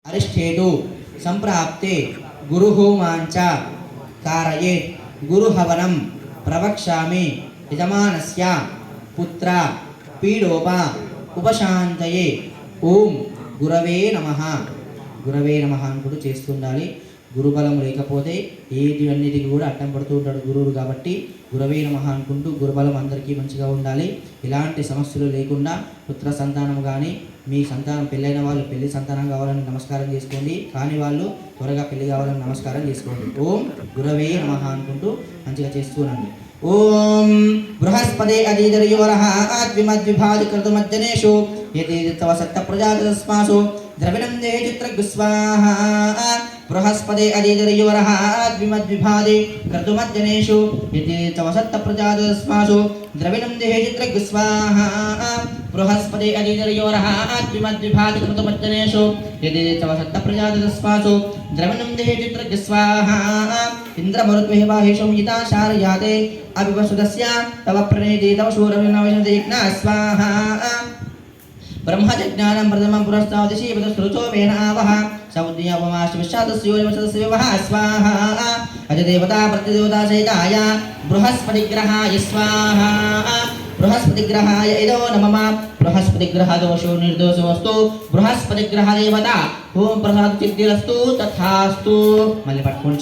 अरिष्ठेतु संप्राप्ते गुरुहोमांच कारयेत् गुरुहवनं प्रवक्ष्यामि यजमानस्य पुत्र पीडोपा उपशान्तये ओम गुरवे नमः అనుకుంటూ చేస్తుండాలి. గురుబలం లేకపోతే ఏటివన్నిటికి కూడా అడ్డం పడుతూ ఉంటాడు గురువుడు. కాబట్టి గురవే నమః అనుకుంటూ గురుబలం అందరికీ మంచిగా ఉండాలి. ఇలాంటి సమస్యలు లేకుండా పుత్ర సంతానం కానీ మీ సంతానం పెళ్ళైన వాళ్ళు పెళ్లి సంతానం కావాలని నమస్కారం చేసుకోండి. కాని వాళ్ళు త్వరగా పెళ్లి కావాలని నమస్కారం చేసుకోండి. ఓం గురవే నమః అనుకుంటూ మంచిగా చేస్తూనండి. ఓం బృహస్పతే అదీదర్యోరః ఆద్విమద్విభాది కృతమజ్జనేషు యతి తవ సత్త ప్రజాతస్మాసు ద్రవిణం దే చిత్రగుస్వాహా బృహస్పతే అదీదర్యోరః ఆద్విమద్విభాది కృతమజ్జనేషు యతి తవ సత్త ప్రజాతస్మాసు ద్రవిణం దే చిత్రగుస్వాహా బృహస్పతే అదీదర్యోరః ఆద్విమద్విభాది కృతమజ్జనేషు యతి తవ సత్త ప్రజాతస్మాసు ద్రవిణం దే చిత్రగుస్వాహా ఇంద్రమరుద్వివాహిషం యితాశారయాతే అవివసుదస్య తవ ప్రణేతి తవ శూరవినవశదేజ్ఞా స్వాహా ब्रह्मज्ञानं प्रथमं पुरस्तावति श्रीपदस्रुतो वेन आवः सौद्यवमाश्विश्चातस्योजवसदस्य विवः स्वाहा अजदेवता प्रतिदेवता सहिताय बृहस्पतिग्रहाय स्वाहा बृहस्पतिग्रहाय इदो नमः बृहस्पतिग्रह दोषो निर्दोषोऽस्तु बृहस्पतिग्रह देवता ओम प्रसाद सिद्धिरस्तु तथास्तु मल्ली पट्टुकोंడి